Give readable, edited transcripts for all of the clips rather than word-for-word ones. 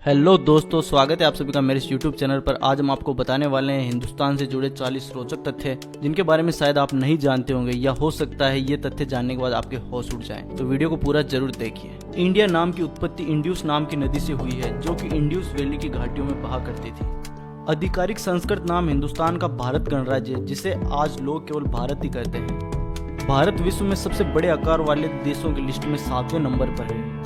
Hello दोस्तों, स्वागत है आप सभी का मेरे इस यूट्यूब चैनल पर। आज हम आपको बताने वाले हैं हिंदुस्तान से जुड़े 40 रोचक तथ्य जिनके बारे में शायद आप नहीं जानते होंगे, या हो सकता है ये तथ्य जानने के बाद आपके होश उड़ जाएं। तो वीडियो को पूरा जरूर देखिए। इंडिया नाम की उत्पत्ति इंड्यूस नाम की नदी से हुई है, जो कि इंड्यूस वैली की घाटियों में बहा करती थी। आधिकारिक संस्कृत नाम हिंदुस्तान का भारत गणराज्य है, जिसे आज लोग केवल भारत ही कहते हैं। भारत विश्व में सबसे बड़े आकार वाले देशों की लिस्ट में 7वें नंबर पर है।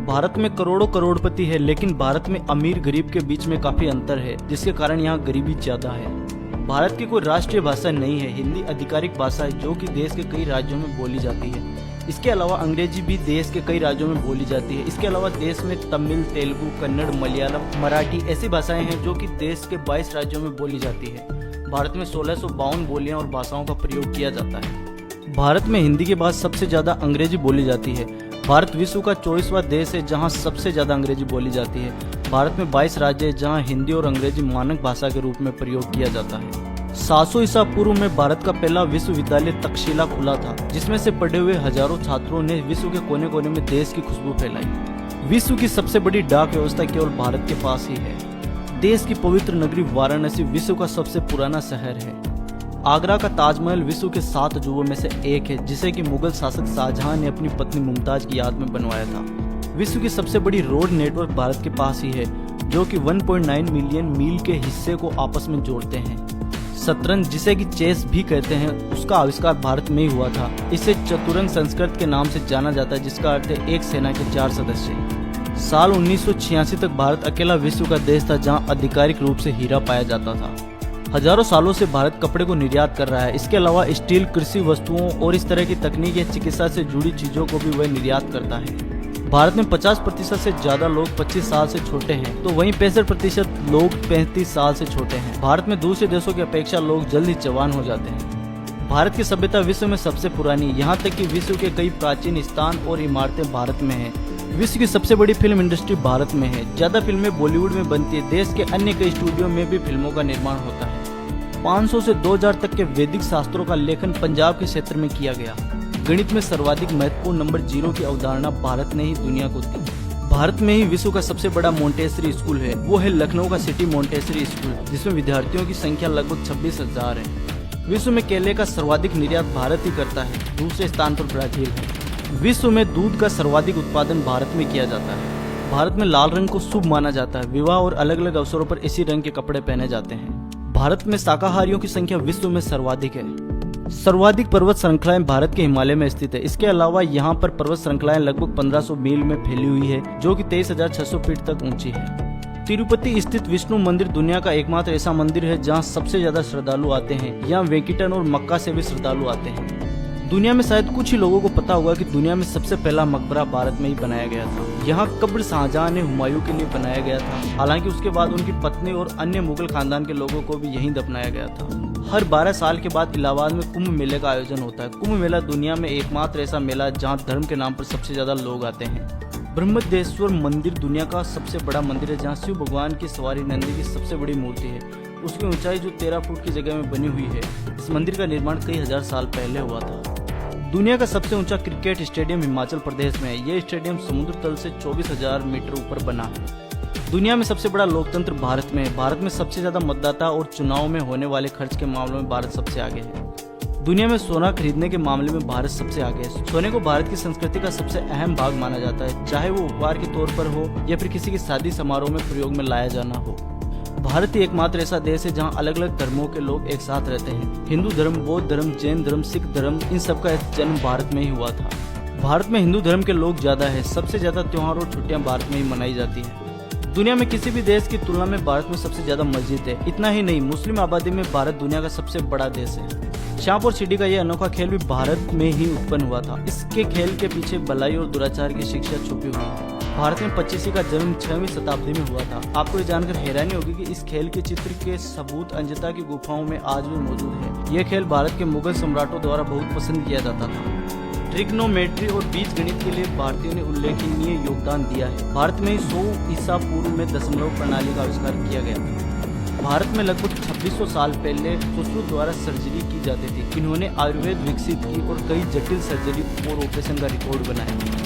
भारत में करोड़ों करोड़पति है, लेकिन भारत में अमीर गरीब के बीच में काफी अंतर है, जिसके कारण यहाँ गरीबी ज्यादा है। भारत की कोई राष्ट्रीय भाषा नहीं है। हिंदी आधिकारिक भाषा है, जो कि देश के कई राज्यों में बोली जाती है। इसके अलावा अंग्रेजी भी देश के कई राज्यों में बोली जाती है। इसके अलावा देश में तमिल, तेलुगु, कन्नड़, मलयालम, मराठी ऐसी भाषाएं हैं जो कि देश के 22 राज्यों में बोली जाती है। भारत में 1652 बोलियां और भाषाओं का प्रयोग किया जाता है। भारत में हिंदी के बाद सबसे ज्यादा अंग्रेजी बोली जाती है। भारत विश्व का 24वां देश है जहां सबसे ज्यादा अंग्रेजी बोली जाती है। भारत में 22 राज्य है जहां हिंदी और अंग्रेजी मानक भाषा के रूप में प्रयोग किया जाता है। 700 ईसा पूर्व में भारत का पहला विश्वविद्यालय तक्षशिला खुला था, जिसमें से पढ़े हुए हजारों छात्रों ने विश्व के कोने कोने में देश की खुशबू फैलाई। विश्व की सबसे बड़ी डाक व्यवस्था केवल भारत के पास ही है। देश की पवित्र नगरी वाराणसी विश्व का सबसे पुराना शहर है। आगरा का ताजमहल विश्व के 7 अजूबों में से एक है, जिसे कि मुगल शासक शाहजहां ने अपनी पत्नी मुमताज की याद में बनवाया था। विश्व की सबसे बड़ी रोड नेटवर्क भारत के पास ही है, जो कि 1.9 मिलियन मील के हिस्से को आपस में जोड़ते हैं। शतरंज, जिसे कि चेस भी कहते हैं, उसका आविष्कार भारत में ही हुआ था। इसे चतुरंग संस्कृत के नाम से जाना जाता है, जिसका अर्थ है एक सेना के 4 सदस्य। साल 1986 तक भारत अकेला विश्व का देश था जहाँ आधिकारिक रूप से हीरा पाया जाता था। हजारों सालों से भारत कपड़े को निर्यात कर रहा है। इसके अलावा स्टील, कृषि वस्तुओं और इस तरह की तकनीक या चिकित्सा से जुड़ी चीजों को भी वह निर्यात करता है। भारत में 50% से ज्यादा लोग 25 साल से छोटे हैं, तो वहीं 65% लोग 35 साल से छोटे हैं। भारत में दूसरे देशों की अपेक्षा लोग जल्द ही जवान हो जाते हैं। भारत की सभ्यता विश्व में सबसे पुरानी, यहाँ तक कि विश्व के कई प्राचीन स्थान और इमारतें भारत में हैं। विश्व की सबसे बड़ी फिल्म इंडस्ट्री भारत में है। ज्यादा फिल्में बॉलीवुड में बनती है। देश के अन्य कई स्टूडियो में भी फिल्मों का निर्माण होता है। 500 से 2000 तक के वैदिक शास्त्रों का लेखन पंजाब के क्षेत्र में किया गया। गणित में सर्वाधिक महत्वपूर्ण नंबर 0 की अवधारणा भारत ने ही दुनिया को दी। भारत में ही विश्व का सबसे बड़ा मोंटेसरी स्कूल है, वो है लखनऊ का सिटी मोंटेसरी स्कूल, जिसमें विद्यार्थियों की संख्या लगभग 26,000 है। विश्व में केले का सर्वाधिक निर्यात भारत ही करता है। दूसरे स्थान पर ब्राजील है। विश्व में दूध का सर्वाधिक उत्पादन भारत में किया जाता है। भारत में लाल रंग को शुभ माना जाता है। विवाह और अलग अलग अवसरों पर इसी रंग के कपड़े पहने जाते हैं। भारत में शाकाहारियों की संख्या विश्व में सर्वाधिक है। सर्वाधिक पर्वत श्रृंखलाएं भारत के हिमालय में स्थित है। इसके अलावा यहाँ पर पर्वत श्रृंखलाएं लगभग 1500 मील में फैली हुई है, जो कि 23,600 फीट तक ऊंची है। तिरुपति स्थित विष्णु मंदिर दुनिया का एकमात्र ऐसा मंदिर है जहाँ सबसे ज्यादा श्रद्धालु आते हैं। यहाँ वेंकिटन और मक्का से भी श्रद्धालु आते हैं। दुनिया में शायद कुछ ही लोगों को पता होगा कि दुनिया में सबसे पहला मकबरा भारत में ही बनाया गया था। यहाँ कब्र शाहजहां ने हुमायूं के लिए बनाया गया था। हालांकि उसके बाद उनकी पत्नी और अन्य मुगल खानदान के लोगों को भी यहीं दफनाया गया था। हर 12 साल के बाद इलाहाबाद में कुंभ मेले का आयोजन होता है। कुंभ मेला दुनिया में एकमात्र ऐसा मेला जहाँ धर्म के नाम पर सबसे ज्यादा लोग आते हैं। ब्रह्मदेश्वर मंदिर दुनिया का सबसे बड़ा मंदिर है, जहाँ शिव भगवान की सवारी नंदी की सबसे बड़ी मूर्ति है। उसकी ऊंचाई जो 13 फुट की जगह में बनी हुई है। इस मंदिर का निर्माण कई हजार साल पहले हुआ था। दुनिया का सबसे ऊंचा क्रिकेट स्टेडियम हिमाचल प्रदेश में है। यह स्टेडियम समुद्र तल से 24,000 मीटर ऊपर बना है। दुनिया में सबसे बड़ा लोकतंत्र भारत में है। भारत में सबसे ज्यादा मतदाता और चुनाव में होने वाले खर्च के मामलों में भारत सबसे आगे है। दुनिया में सोना खरीदने के मामले में भारत सबसे आगे है। सोने को भारत की संस्कृति का सबसे अहम भाग माना जाता है, चाहे वो उपहार के तौर पर हो या फिर किसी की शादी समारोह में प्रयोग में लाया जाना हो। भारत ही एकमात्र ऐसा देश है जहां अलग अलग धर्मों के लोग एक साथ रहते हैं। हिंदू धर्म, बौद्ध धर्म, जैन धर्म, सिख धर्म, इन सब का जन्म भारत में ही हुआ था। भारत में हिंदू धर्म के लोग ज्यादा है। सबसे ज्यादा त्योहार और छुट्टियां भारत में ही मनाई जाती है। दुनिया में किसी भी देश की तुलना में भारत में सबसे ज्यादा मस्जिद है। इतना ही नहीं, मुस्लिम आबादी में भारत दुनिया का सबसे बड़ा देश है। सांप और सीढ़ी का यह अनोखा खेल भी भारत में ही उत्पन्न हुआ था। इसके खेल के पीछे भलाई और दुराचार की शिक्षा छुपी हुई है। भारत में पच्चीसी का जन्म 6वीं शताब्दी में हुआ था। आपको ये जानकर हैरानी होगी कि इस खेल के चित्र के सबूत अंजता की गुफाओं में आज भी मौजूद है। यह खेल भारत के मुगल सम्राटों द्वारा बहुत पसंद किया जाता था। ट्रिग्नोमेट्री और बीजगणित के लिए भारतीयों ने उल्लेखनीय योगदान दिया है। भारत में 100 ईसा पूर्व में दशमलव प्रणाली का आविष्कार किया गया था। भारत में लगभग 2600 साल पहले सुश्रुत द्वारा सर्जरी की जाती थी। इन्होंने आयुर्वेद विकसित की और कई जटिल सर्जरी और ऑपरेशन का रिकॉर्ड बनाया।